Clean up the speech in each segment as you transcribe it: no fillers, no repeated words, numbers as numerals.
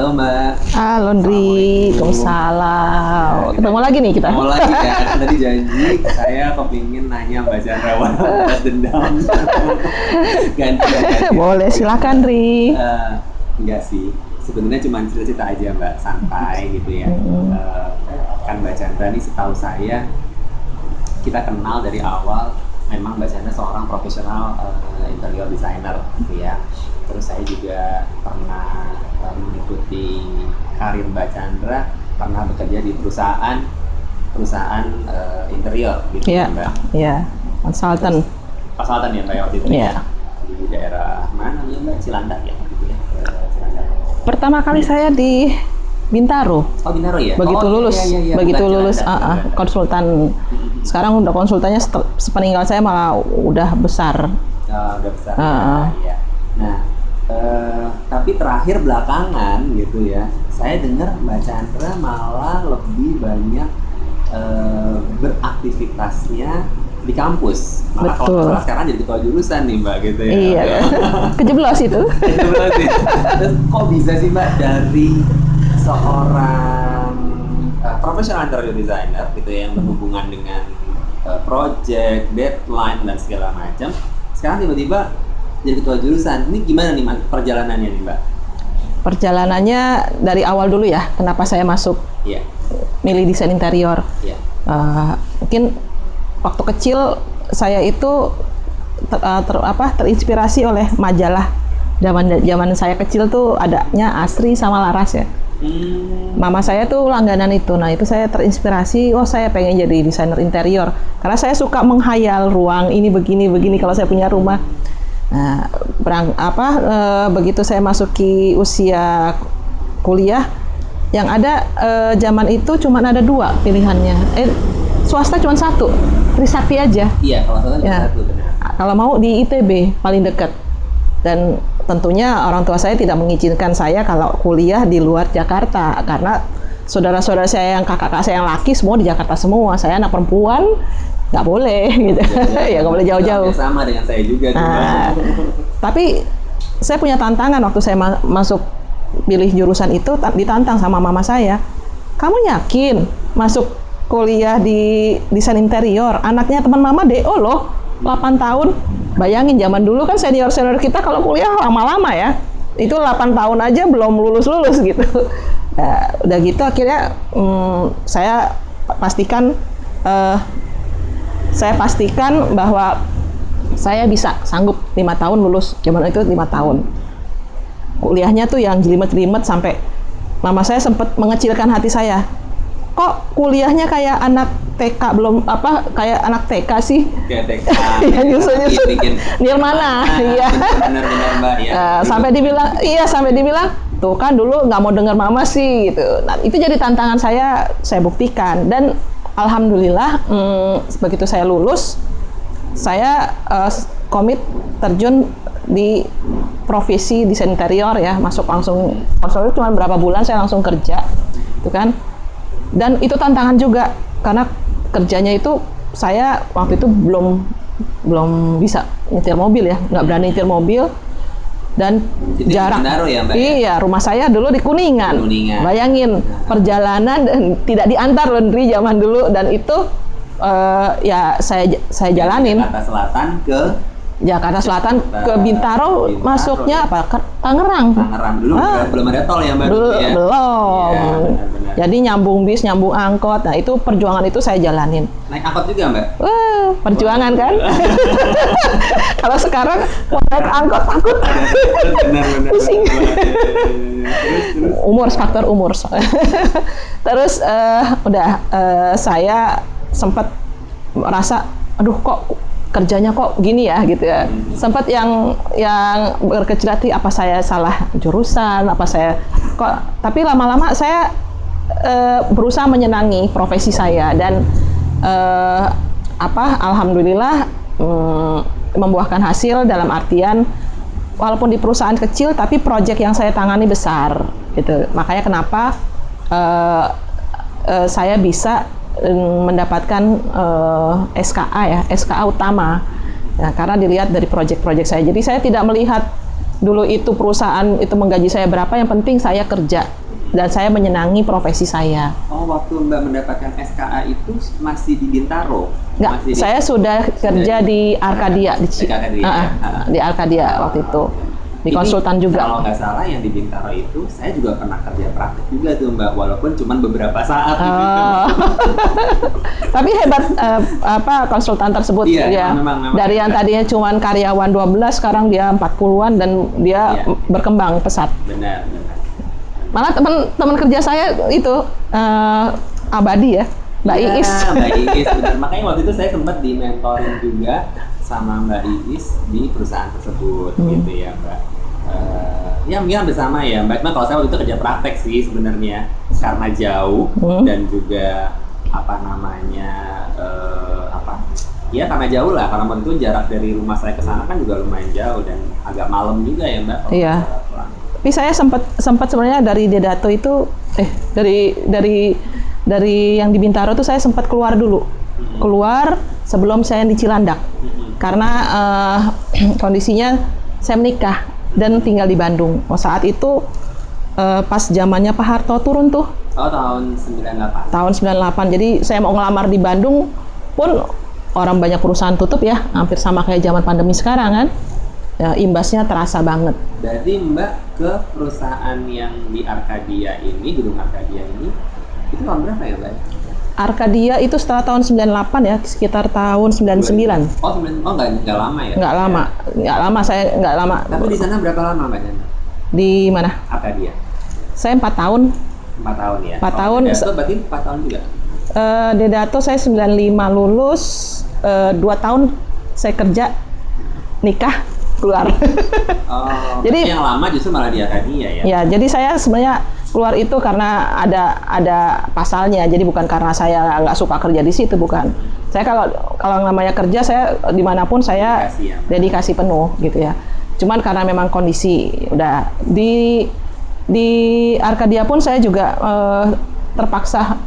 Halo Mbak. Halo Ndri, Waalaikumsalam. Ketemu lagi nih kita. Ketemu lagi ya, kan tadi janji saya kepingin nanya Mbak Chandra balas dendam. Ganti. Boleh, silakan Ndri. Enggak sih, sebenarnya cuma cerita-cerita aja Mbak, santai gitu ya. Kan Mbak Chandra nih setahu saya, kita kenal dari awal, memang Mbak Chandra seorang profesional interior designer gitu ya. Terus saya juga pernah mengikuti karir Mbak Chandra, pernah bekerja di perusahaan interior gitu Mbak. Iya, konsultan. Konsultan ya Mbak waktu itu. Iya. Di daerah mana ya Mbak? Cilandak ya gitu ya. Cilandak. Pertama kali saya di Bintaro. Oh Bintaro ya. Begitu lulus, iya. begitu Bukan lulus Cilandak, konsultan. Sekarang udah konsultannya sepeninggal saya malah udah besar. Udah besar. Ya. Nah, tapi terakhir belakangan gitu ya, saya dengar Mbak Chandra malah lebih banyak beraktivitasnya di kampus. Malah kalau sekarang jadi ketua jurusan nih Mbak gitu ya. Iya. Kejeblos itu. Kejeblos sih. Terus kok bisa sih Mbak dari seorang profesional interior designer gitu ya, yang berhubungan dengan project, deadline dan segala macam, sekarang tiba-tiba jadi ketua jurusan. Ini gimana nih perjalanannya nih Mbak? Perjalanannya dari awal dulu ya, kenapa saya masuk milih desain interior. Mungkin waktu kecil saya itu terinspirasi oleh majalah. Zaman saya kecil tuh adanya Asri sama Laras ya. Mama saya tuh langganan itu. Nah, itu saya terinspirasi, saya pengen jadi desainer interior. Karena saya suka menghayal ruang ini begini kalau saya punya rumah. Nah, begitu saya masuki usia kuliah, yang ada zaman itu cuma ada 2 pilihannya. Swasta cuma 1, Trisakti aja. Iya, kalau swasta cuma 1 benar. Kalau mau di ITB paling dekat. Dan tentunya orang tua saya tidak mengizinkan saya kalau kuliah di luar Jakarta, karena saudara-saudara saya yang kakak saya yang laki semua di Jakarta semua. Saya anak perempuan, nggak boleh gitu. Ya nggak boleh jauh-jauh. Sama dengan saya juga. Tapi saya punya tantangan waktu saya masuk pilih jurusan itu, ditantang sama mama saya. Kamu yakin masuk kuliah di desain interior? Anaknya teman mama DO loh, 8 tahun. Bayangin zaman dulu kan senior kita kalau kuliah lama-lama ya. Itu 8 tahun aja belum lulus-lulus gitu. Nah, udah gitu akhirnya saya pastikan bahwa saya bisa sanggup 5 tahun lulus. Zaman itu 5 tahun. Kuliahnya tuh yang jelimet-jelimet sampai mama saya sempat mengecilkan hati saya. Kok kuliahnya kayak anak TK kayak anak TK sih? Kayak TK. Ya nyusul Nirmana. Iya. Benar Mbak ya. Sampai dibilang tuh kan dulu nggak mau dengar mama sih gitu. Nah, itu jadi tantangan saya buktikan, dan alhamdulillah begitu saya lulus, saya komit terjun di profesi desain interior ya, masuk langsung konsultan cuma berapa bulan saya langsung kerja, itu kan. Dan itu tantangan juga karena kerjanya itu saya waktu itu belum bisa nyetir mobil ya, nggak berani nyetir mobil, dan jarak. Ya, Mbak, iya, rumah saya dulu di Kuningan. Bayangin perjalanan dan tidak diantar loh Ndri zaman dulu, dan itu ya saya jalanin. Jakarta Selatan ke Bintaro masuknya apa? Tangerang dulu belum ada tol ya Mbak? Belum. Ya, benar. Jadi nyambung bis, nyambung angkot. Nah, itu perjuangan itu saya jalanin. Naik angkot juga Mbak? Perjuangan kan? Kalau sekarang mau naik angkot takut. Benar. Pusing. Faktor umur. Terus saya sempat merasa, aduh kok kerjanya kok gini ya gitu ya. Sempat yang berkecil hati, apa saya salah jurusan, tapi lama-lama saya berusaha menyenangi profesi saya, dan alhamdulillah membuahkan hasil, dalam artian walaupun di perusahaan kecil tapi proyek yang saya tangani besar gitu. Makanya kenapa saya bisa mendapatkan SKA utama. Nah, karena dilihat dari proyek-proyek saya. Jadi saya tidak melihat dulu itu perusahaan itu menggaji saya berapa, yang penting saya kerja dan saya menyenangi profesi saya. Oh, waktu Mbak mendapatkan SKA itu masih di Bintaro? Enggak, saya sudah kerja di Arcadia, di Arcadia waktu itu. Di konsultan juga. Kalau nggak salah yang di Bintaro itu, saya juga pernah kerja praktik juga tuh Mbak, walaupun cuma beberapa saat. Gitu. Tapi hebat konsultan tersebut ya. Memang dari yang tadinya cuma karyawan 12, sekarang dia 40-an dan dia berkembang pesat. Benar. Malah teman kerja saya itu abadi ya, Mbak Iis. Mbak Iis, benar. Makanya waktu itu saya sempat di mentoring juga sama Mbak Iis di perusahaan tersebut, gitu ya Mbak. Ya mungkin bersama ya Mbak. Cuma kalau saya waktu itu kerja praktek sih sebenarnya, karena jauh dan juga ya karena jauh lah, karena waktu itu jarak dari rumah saya ke sana kan juga lumayan jauh dan agak malam juga ya Mbak. Iya. Tapi saya sempat sebenarnya dari Dedato itu dari yang di Bintaro itu saya sempat keluar dulu. Keluar sebelum saya di Cilandak. Karena kondisinya saya menikah dan tinggal di Bandung. Saat itu pas zamannya Pak Harto turun tuh. Oh, tahun 98. Tahun 98. Jadi saya mau ngelamar di Bandung pun orang banyak perusahaan tutup ya, hampir sama kayak zaman pandemi sekarang kan. Ya, imbasnya terasa banget. Jadi Mbak ke perusahaan yang di Arcadia ini, gedung Arcadia ini, itu tahun berapa ya Mbak? Arcadia itu setelah tahun 98 ya, sekitar tahun 99. Nggak lama ya? Nggak lama. Tapi di sana berapa lama Mbak? Di mana? Arcadia. Saya 4 tahun. 4 tahun ya? 4 tahun. Dedato berarti 4 tahun juga? Dedato saya 95 lulus, 2 tahun saya kerja, nikah, keluar. Oh, jadi yang lama justru malah di Arcadia ya? Ya, jadi saya sebenarnya keluar itu karena ada pasalnya. Jadi bukan karena saya nggak suka kerja di situ, bukan. Saya kalau namanya kerja, saya dimanapun saya dedikasi penuh gitu ya. Cuman karena memang kondisi udah di Arcadia pun saya juga terpaksa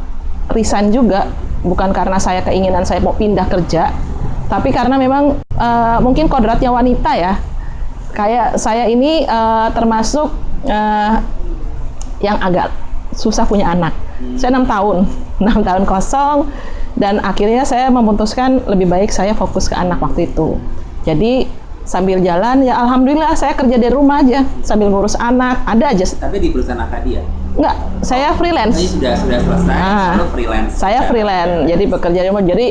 resign juga, bukan karena saya keinginan saya mau pindah kerja, tapi karena memang mungkin kodratnya wanita ya. Kayak saya ini termasuk yang agak susah punya anak. Saya 6 tahun kosong, dan akhirnya saya memutuskan lebih baik saya fokus ke anak waktu itu. Jadi sambil jalan ya alhamdulillah saya kerja dari rumah aja sambil ngurus anak, ada aja. Tapi di perusahaan Arcadia? Enggak, saya freelance. Ini sudah selesai, lalu freelance. Saya freelance, jadi bekerja di rumah. Jadi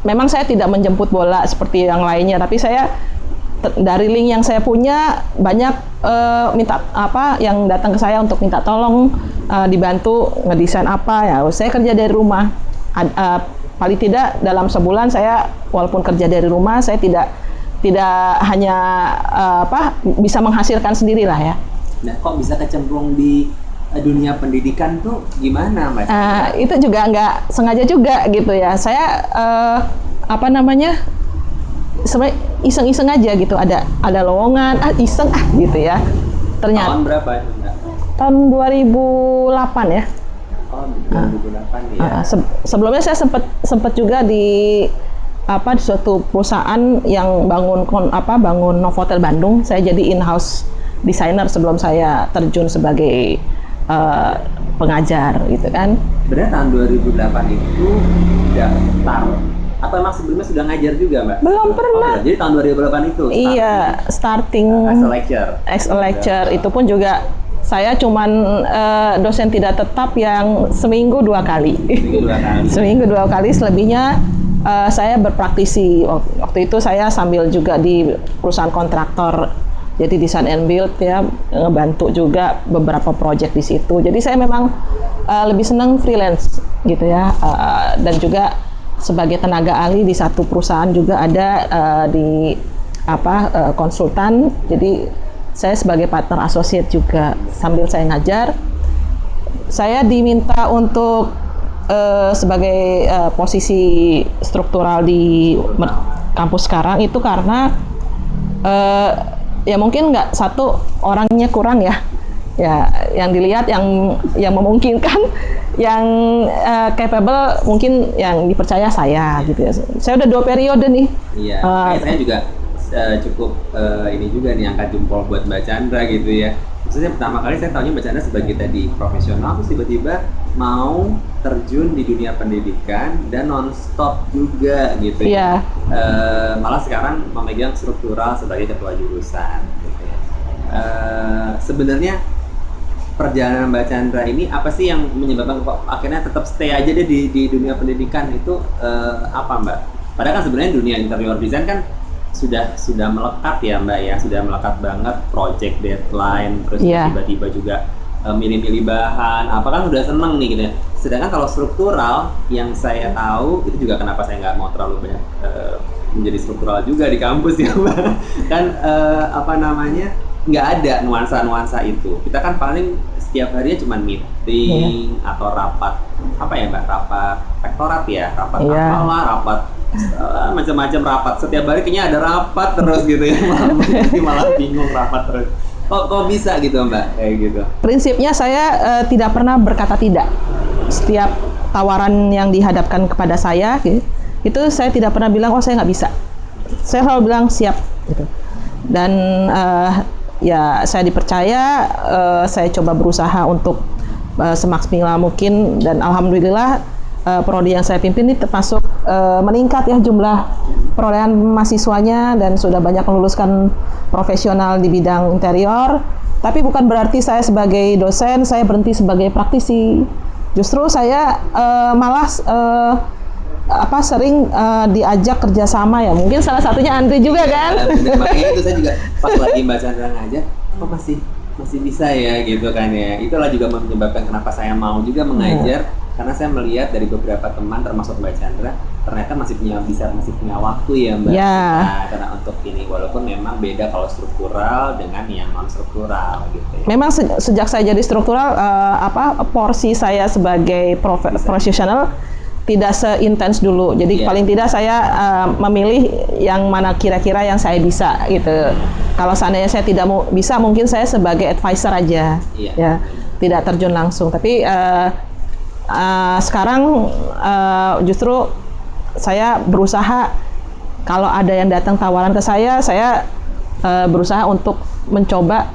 memang saya tidak menjemput bola seperti yang lainnya, tapi saya dari link yang saya punya banyak yang datang ke saya untuk minta tolong dibantu ngedesain apa ya. Saya kerja dari rumah. Paling tidak dalam sebulan saya walaupun kerja dari rumah, saya tidak hanya bisa menghasilkan sendiri lah ya. Nah, kok bisa kecemplung di dunia pendidikan tuh gimana Mbak? Itu juga nggak sengaja juga gitu ya. Saya sebenarnya iseng-iseng aja gitu, ada lowongan, iseng gitu ya. Ternyata tahun berapa itu Mbak? Tahun 2008 ya. Oh, 2008 ya. Sebelumnya saya sempat juga di suatu perusahaan yang bangun Novotel Bandung. Saya jadi in-house designer sebelum saya terjun sebagai pengajar gitu kan. Berarti tahun 2008 itu daftar atau emang sebelumnya sudah ngajar juga Mbak? Belum pernah. Jadi tahun 2008 itu? Iya, starting as a lecture. Itu pun juga saya cuman dosen tidak tetap yang seminggu 2 kali. Seminggu 2 kali, selebihnya saya berpraktisi. Waktu itu saya sambil juga di perusahaan kontraktor, jadi design and build ya, ngebantu juga beberapa project di situ. Jadi saya memang lebih senang freelance gitu ya, dan juga sebagai tenaga ahli di satu perusahaan juga ada di konsultan. Jadi saya sebagai partner associate juga sambil saya ngajar. Saya diminta untuk sebagai posisi struktural di kampus sekarang itu karena ya mungkin nggak satu orangnya kurang ya yang dilihat yang memungkinkan yang capable mungkin yang dipercaya saya gitu ya. Saya udah 2 periode nih. Iya, saya juga cukup ini juga nih angkat jempol buat Mbak Chandra gitu ya. Maksudnya pertama kali saya tahunya Mbak Chandra sebagai tadi profesional, terus tiba-tiba mau terjun di dunia pendidikan dan non-stop juga gitu ya. Malah sekarang memegang struktural sebagai ketua jurusan gitu ya. Sebenarnya perjalanan Mbak Chandra ini apa sih yang menyebabkan kok akhirnya tetap stay aja deh di dunia pendidikan itu, apa Mbak? Padahal kan sebenarnya dunia interior design kan sudah melekat ya Mbak ya, sudah melekat banget, project deadline, terus tiba-tiba juga milih-milih bahan, apa kan udah seneng nih gitu ya. Sedangkan kalau struktural yang saya tahu itu juga kenapa saya nggak mau terlalu banyak menjadi struktural juga di kampus ya Mbak. Kan apa namanya, nggak ada nuansa-nuansa itu. Kita kan paling setiap harinya cuma meeting atau rapat apa ya Mbak, rapat rektorat ya, rapat apalah, rapat macam-macam rapat. Setiap hari kayaknya ada rapat terus gitu ya. Malah bingung rapat terus. Kok bisa gitu Mbak kayak gitu? Prinsipnya saya tidak pernah berkata tidak. Setiap tawaran yang dihadapkan kepada saya, itu saya tidak pernah bilang oh saya nggak bisa. Saya selalu bilang siap gitu. Dan ya saya dipercaya, saya coba berusaha untuk semaksimal mungkin, dan alhamdulillah prodi yang saya pimpin ini termasuk meningkat ya jumlah perolehan mahasiswanya, dan sudah banyak meluluskan profesional di bidang interior. Tapi bukan berarti saya sebagai dosen saya berhenti sebagai praktisi. Justru saya malah sering diajak kerjasama ya, mungkin salah satunya Andri juga kan. Makanya itu saya juga pas lagi Mbak Chandra ngajak, kok masih bisa ya gitu kan ya. Itulah juga menyebabkan kenapa saya mau juga mengajar, karena saya melihat dari beberapa teman termasuk Mbak Chandra ternyata masih punya waktu ya Mbak. Nah, karena untuk ini walaupun memang beda kalau struktural dengan yang non struktural gitu ya. Memang sejak saya jadi struktural porsi saya sebagai profesional tidak seintens dulu. Jadi paling tidak saya memilih yang mana kira-kira yang saya bisa gitu. Kalau seandainya saya tidak bisa, mungkin saya sebagai advisor aja, ya tidak terjun langsung. Tapi sekarang justru saya berusaha, kalau ada yang datang tawaran ke saya berusaha untuk mencoba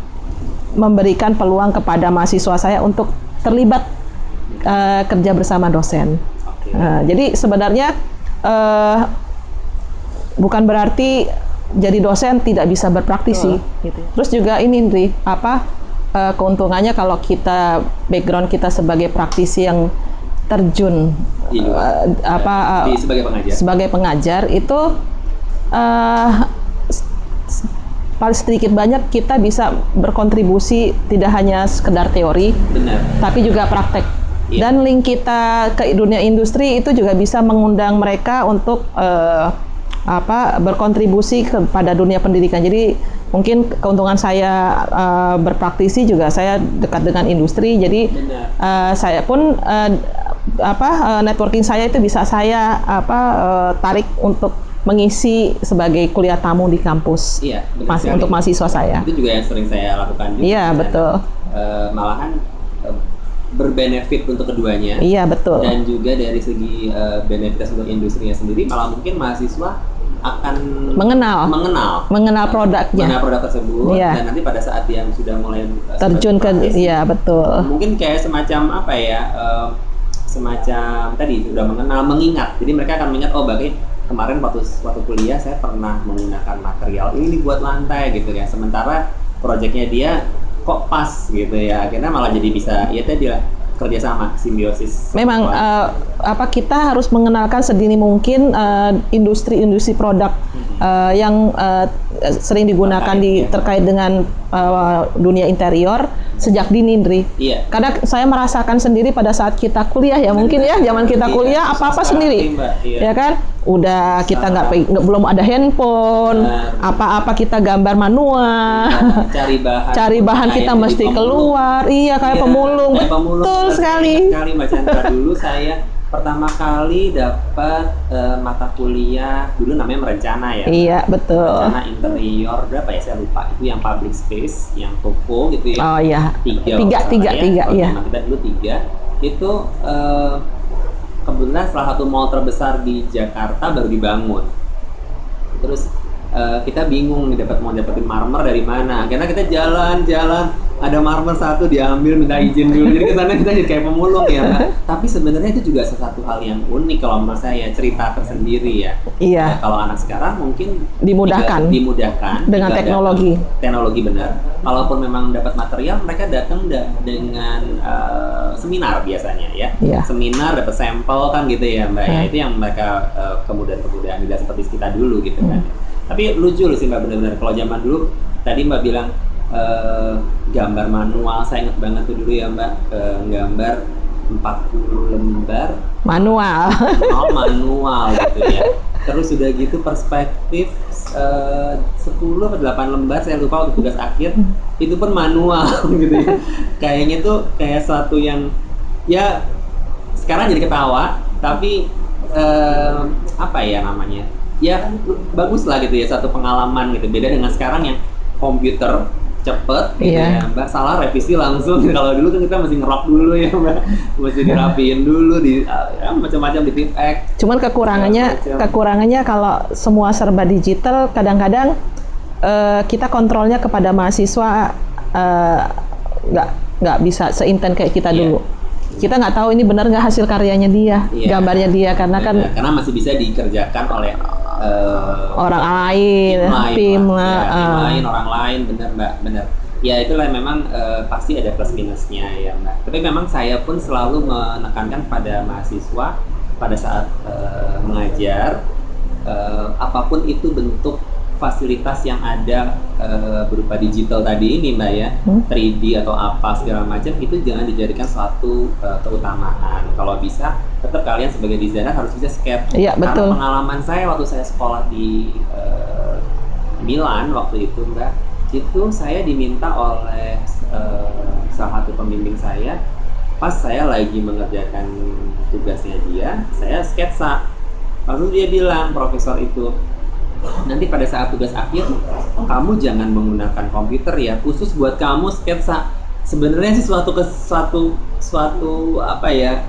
memberikan peluang kepada mahasiswa saya untuk terlibat kerja bersama dosen. Jadi sebenarnya bukan berarti jadi dosen tidak bisa berpraktisi. Gitu. Terus juga ini Indri, keuntungannya kalau kita background kita sebagai praktisi yang terjun sebagai pengajar itu paling sedikit banyak kita bisa berkontribusi, tidak hanya sekedar teori, tapi juga praktek. Dan link kita ke dunia industri itu juga bisa mengundang mereka untuk berkontribusi kepada dunia pendidikan. Jadi mungkin keuntungan saya berpraktisi juga saya dekat dengan industri. Jadi saya pun networking saya itu bisa saya tarik untuk mengisi sebagai kuliah tamu di kampus. Iya, untuk mahasiswa saya. Itu juga yang sering saya lakukan juga. Iya, betul. Malahan berbenefit untuk keduanya. Iya, betul. Dan juga dari segi benefit untuk industrinya sendiri, malah mungkin mahasiswa akan mengenal produknya, mengenal produk tersebut, dan nanti pada saat yang sudah mulai terjun ke, iya betul. Mungkin kayak semacam semacam tadi sudah mengingat. Jadi mereka akan mengingat, oh bagi kemarin waktu kuliah saya pernah menggunakan material ini buat lantai gitu ya. Sementara proyeknya dia kok pas gitu ya, akhirnya malah jadi bisa ya tadi lah kerjasama, simbiosis. Memang kita harus mengenalkan sedini mungkin industri produk yang sering digunakan terkait dengan dunia interior sejak dini, Indri. Iya. Karena saya merasakan sendiri pada saat kita kuliah ya, mungkin ya zaman kita kuliah apa sendiri, ya kan? Udah kita belum ada handphone, apa kita gambar manual, cari bahan kita mesti keluar, kayak pemulung, betul sekali. Mbak Chandra, dulu saya pertama kali dapat mata kuliah dulu namanya merencana ya. Iya, betul. Merencana interior berapa ya saya lupa, itu yang public space, yang toko gitu ya. Oh iya. Tiga ya. Kita dulu 3 itu kebetulan salah satu mall terbesar di Jakarta baru dibangun. Terus kita bingung nih mau dapetin marmer dari mana. Akhirnya kita jalan-jalan, ada marmer satu diambil minta izin dulu. Jadi kesana kita jadi kayak pemulung ya, Mbak. Tapi sebenarnya itu juga sesuatu hal yang unik kalau menurut saya, cerita tersendiri ya. Iya. Kalau anak sekarang mungkin Dimudahkan dengan teknologi. Teknologi benar. Kalaupun memang dapat material, mereka datang dengan seminar biasanya ya. Iya. Seminar dapat sampel kan gitu ya, Mbak. Ya, itu yang mereka kemudian tidak seperti kita dulu gitu kan. Tapi lucu loh sih Mbak, benar-benar kalau zaman dulu tadi Mbak bilang gambar manual, saya ingat banget tuh dulu ya Mbak, gambar 40 lembar manual. manual gitu ya. Terus udah gitu perspektif 10 atau 8 lembar, saya lupa waktu tugas akhir, itu pun manual gitu ya. Kayaknya tuh kayak satu yang ya sekarang jadi ketawa, tapi apa ya namanya, ya bagus lah gitu ya, satu pengalaman gitu. Beda dengan sekarang yang komputer cepet gitu ya Mbak, salah revisi langsung. Kalau dulu kan kita mesti ngerok dulu ya Mbak, mesti dirapiin dulu, ya, macam-macam di tipek. Cuman kekurangannya kalau semua serba digital, kadang-kadang kita kontrolnya kepada mahasiswa nggak bisa seinten kayak kita dulu. Kita nggak tahu ini benar nggak hasil karyanya dia, gambarnya dia, karena masih bisa dikerjakan oleh orang lain, tim lain, orang lain, benar Mbak, benar. Ya itulah memang pasti ada plus minusnya ya Mbak. Tapi memang saya pun selalu menekankan pada mahasiswa pada saat mengajar, apapun itu bentuk fasilitas yang ada berupa digital tadi ini Mbak ya, 3D atau apa segala macam, itu jangan dijadikan suatu keutamaan. Kalau bisa, tetap kalian sebagai desainer harus bisa sketch. Iya, betul. Karena pengalaman saya waktu saya sekolah di Milan waktu itu Mbak, itu saya diminta oleh salah satu pembimbing saya, pas saya lagi mengerjakan tugasnya dia, saya sketsa. Lalu dia bilang, profesor itu, nanti pada saat tugas akhir kamu jangan menggunakan komputer ya, khusus buat kamu sketsa. Sebenarnya sih suatu apa ya,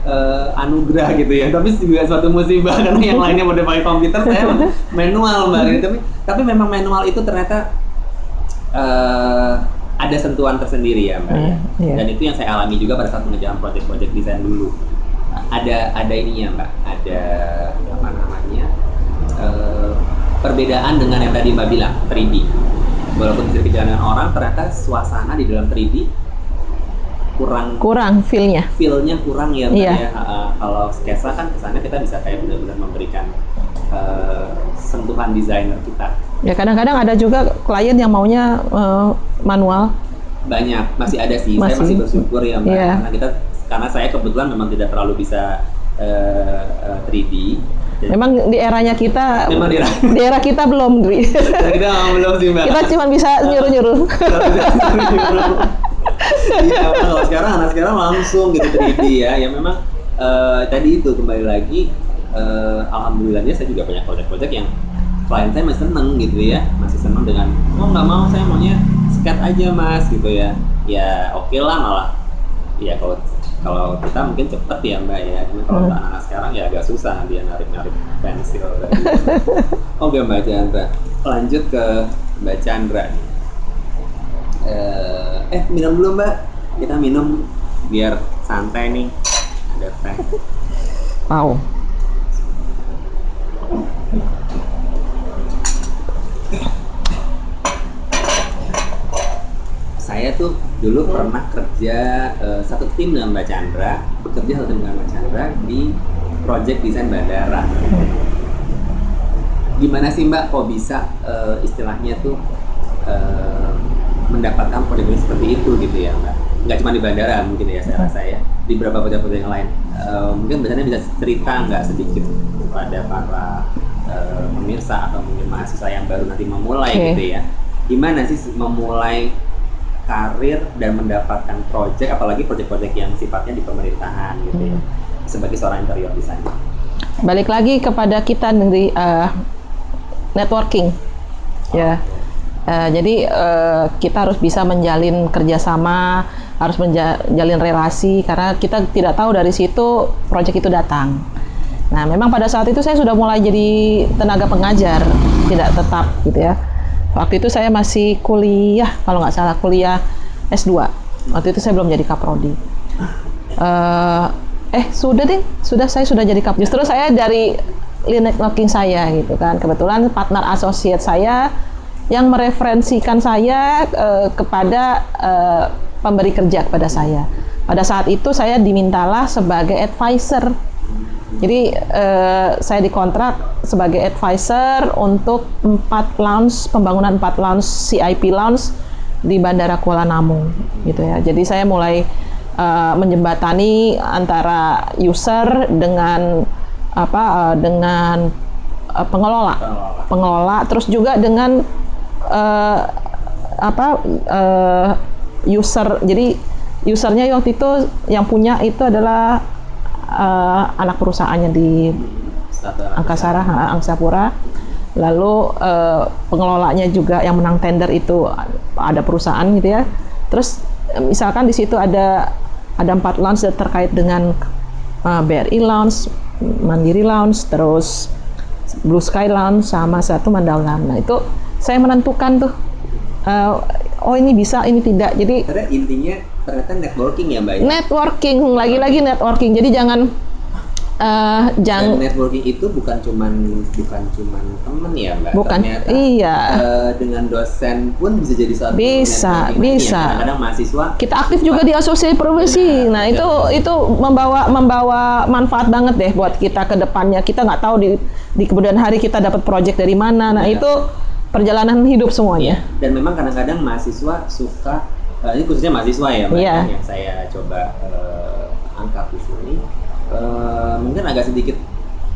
anugerah gitu ya, tapi juga suatu musibah karena yang lainnya udah pakai komputer, saya manual Mbak gitu. Tapi memang manual itu ternyata ada sentuhan tersendiri ya Mbak ya. Dan itu yang saya alami juga pada saat mengerjakan proyek-proyek desain dulu. Ada ininya Mbak, ada apa namanya, perbedaan dengan yang tadi Mbak bilang 3D. Walaupun bisa dikerjakan dengan orang, ternyata suasana di dalam 3D kurang feel-nya kurang ya Mbak ya. Kalau sketsa kan kesannya kita bisa kayak benar-benar memberikan sentuhan desainer kita. Ya kadang-kadang ada juga klien yang maunya manual. Banyak, masih ada sih. Saya masih bersyukur ya Mbak, karena saya kebetulan memang tidak terlalu bisa 3D. Memang di eranya kita, di era kita belum, Dri. Kita belum sih Mbak. Kita cuma bisa nyuruh-nyuruh. Iya, kalau anak sekarang langsung gitu 3D ya. Ya memang tadi itu kembali lagi, alhamdulillahnya saya juga banyak proyek-proyek yang klien saya masih seneng gitu ya, masih seneng dengan nggak mau, saya maunya sketch aja Mas gitu ya. Ya oke lah malah. Ya kalau kita mungkin cepet ya Mbak ya, cuma kalau anak-anak sekarang ya agak susah dia narik pensil. Oke Mbak Chandra, lanjut ke Mbak Chandra. Minum dulu Mbak, kita minum biar santai nih, ada teh. Wow. Saya tuh dulu pernah kerja satu tim dengan Mbak Chandra, di project desain bandara. Gimana sih Mbak kok bisa istilahnya tuh mendapatkan proyek seperti itu gitu ya Mbak? Nggak cuma di bandara mungkin ya, saya rasa ya, di beberapa proyek yang lain. Mungkin biasanya bisa cerita nggak sedikit kepada para pemirsa atau mungkin mahasiswa yang baru nanti memulai gitu ya. Gimana sih memulai karir dan mendapatkan proyek, apalagi proyek-proyek yang sifatnya di pemerintahan gitu ya, sebagai seorang interior designer? Balik lagi kepada kita dari networking ya. Jadi kita harus bisa menjalin kerjasama, harus menjalin relasi, karena kita tidak tahu dari situ proyek itu datang. Nah, memang pada saat itu saya sudah mulai jadi tenaga pengajar, tidak tetap gitu ya. Waktu itu saya masih kuliah, kalau nggak salah kuliah S2. Waktu itu saya belum jadi kaprodi. Saya sudah jadi kaprodi. Justru saya dari networking saya gitu kan. Kebetulan partner associate saya yang mereferensikan saya kepada pemberi kerja kepada saya. Pada saat itu saya dimintalah sebagai advisor. Jadi saya dikontrak sebagai advisor untuk pembangunan 4 lounge CIP lounge di Bandara Kuala Namu gitu ya. Jadi saya mulai menjembatani antara user dengan pengelola, terus juga dengan user. Jadi usernya waktu itu yang punya itu adalah anak perusahaannya di Angkasa Pura. Lalu pengelolanya juga yang menang tender itu ada perusahaan gitu ya. Terus misalkan di situ ada 4 lounge terkait dengan BRI Lounge, Mandiri Lounge, terus Blue Sky Lounge, sama satu Mandala. Nah itu saya menentukan tuh, oh ini bisa, ini tidak. Jadi karena intinya ternyata networking ya Mbak. Networking, lagi-lagi networking. Jadi jangan dan networking itu bukan cuman temen ya Mbak. Bukan. Ternyata, iya. Dengan dosen pun bisa jadi satu. Bisa. Ya. Kadang-kadang mahasiswa kita aktif juga di asosiasi profesi. Nah, itu membawa manfaat banget deh buat kita ke depannya. Kita nggak tahu di kemudian hari kita dapat proyek dari mana. Nah, itu perjalanan hidup semuanya. Dan memang kadang-kadang mahasiswa suka, ini khususnya mahasiswa ya Mbak, yang saya coba angkat di sini. Mungkin agak sedikit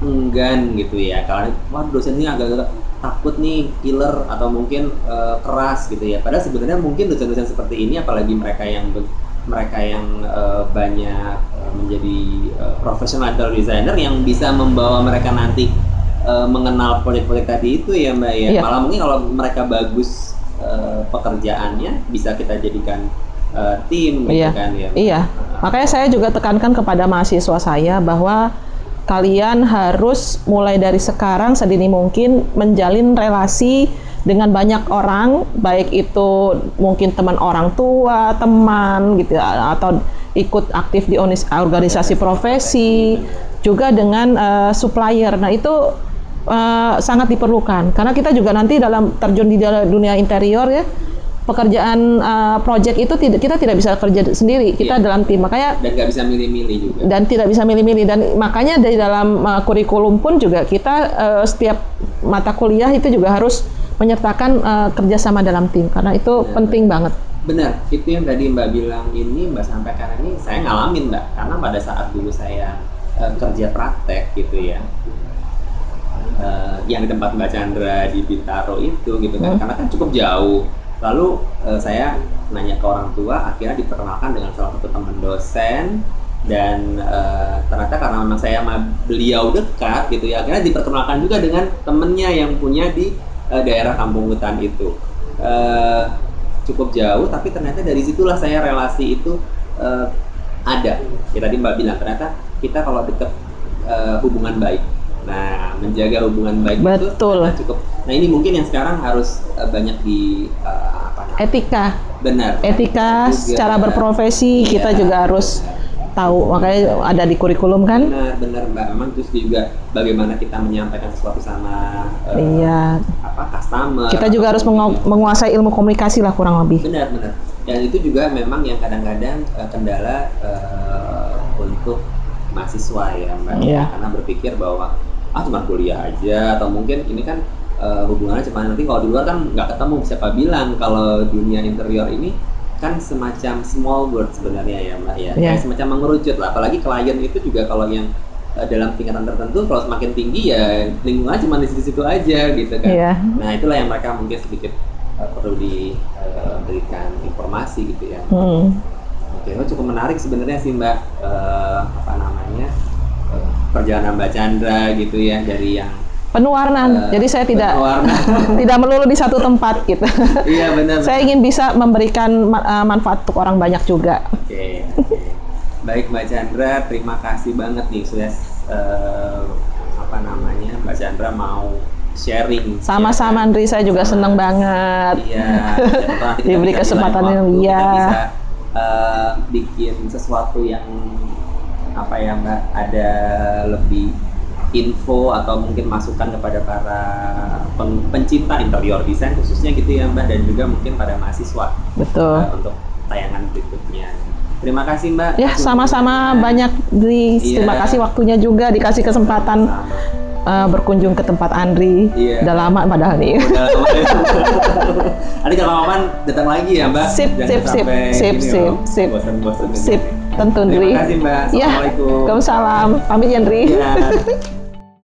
enggan gitu ya, karena dosen ini agak takut nih, killer atau mungkin keras gitu ya. Padahal sebenarnya mungkin dosen-dosen seperti ini, apalagi mereka yang banyak menjadi profesional atau designer yang bisa membawa mereka nanti mengenal proyek-proyek tadi itu ya Mbak ya. Malah mungkin kalau mereka bagus pekerjaannya bisa kita jadikan tim gitu kan ya. Iya. Makanya saya juga tekankan kepada mahasiswa saya bahwa kalian harus mulai dari sekarang sedini mungkin menjalin relasi dengan banyak orang, baik itu mungkin teman orang tua, teman gitu atau ikut aktif di organisasi profesi, juga dengan supplier. Nah, itu sangat diperlukan karena kita juga nanti dalam terjun di dunia interior ya. Pekerjaan project itu kita tidak bisa kerja sendiri, kita dalam tim, makanya dan nggak bisa milih-milih juga. Dan tidak bisa milih-milih, dan makanya dari dalam kurikulum pun juga kita setiap mata kuliah itu juga harus menyertakan kerjasama dalam tim, karena itu penting banget. Benar, itu yang tadi Mbak bilang ini, Mbak sampaikan ini saya ngalamin Mbak, karena pada saat dulu saya kerja praktek gitu ya. Yang di tempat Mbak Chandra di Bintaro itu gitu kan, karena kan cukup jauh. Lalu saya nanya ke orang tua, akhirnya diperkenalkan dengan salah satu teman dosen, dan ternyata karena memang saya sama beliau dekat gitu ya, akhirnya diperkenalkan juga dengan temennya yang punya di daerah Kampung Hutan itu. Cukup jauh, tapi ternyata dari situlah saya relasi itu ada. Ya tadi Mbak bilang, ternyata kita kalau deket hubungan baik. Nah, menjaga hubungan baik itu cukup. Nah, ini mungkin yang sekarang harus banyak di etika. Benar. Etika, cara berprofesi kita juga harus tahu. Makanya ada di kurikulum kan? Benar Mbak. Memang terus juga bagaimana kita menyampaikan sesuatu sama customer. Kita juga harus menguasai ilmu komunikasi lah kurang lebih. Benar. Dan itu juga memang yang kadang-kadang kendala untuk mahasiswa ya Mbak. Karena berpikir bahwa cuma kuliah aja, atau mungkin ini kan hubungannya cuma nanti kalau di luar kan nggak ketemu. Siapa bilang kalau dunia interior ini kan semacam small world sebenarnya ya Mbak ya. Kayak semacam mengerucut lah, apalagi klien itu juga kalau yang dalam tingkatan tertentu, kalau semakin tinggi ya lingkungan cuma di situ-situ aja gitu kan. Nah, itulah yang mereka mungkin sedikit perlu diberikan informasi gitu ya. Oke, cukup menarik sebenarnya sih Mbak, perjalanan Mbak Chandra gitu ya, dari yang penuh warna. Jadi saya tidak melulu di satu tempat gitu. Iya benar. Saya ingin bisa memberikan manfaat untuk orang banyak juga. Oke. Baik Mbak Chandra, terima kasih banget nih sudah apa namanya Mbak Chandra mau sharing. Sama-sama Andri, saya juga seneng banget. Iya. Diberi kesempatan yang kita bisa bikin sesuatu yang apa ya Mbak, ada lebih info atau mungkin masukan kepada para pencinta interior design khususnya gitu ya Mbak, dan juga mungkin pada mahasiswa. Betul. Untuk tayangan berikutnya. Terima kasih Mbak. Ya, sama-sama banyak Andri. Terima kasih waktunya juga, dikasih kesempatan berkunjung ke tempat Andri. Udah lama padahal nih. Udah lama. Nanti kapan-kapan datang lagi ya Mbak. Sip. Bosan-bosan. Sip. Tentu Andri. Terima kasih Mbak. Assalamualaikum. Waalaikumsalam. Pamit ya Andri. Ya.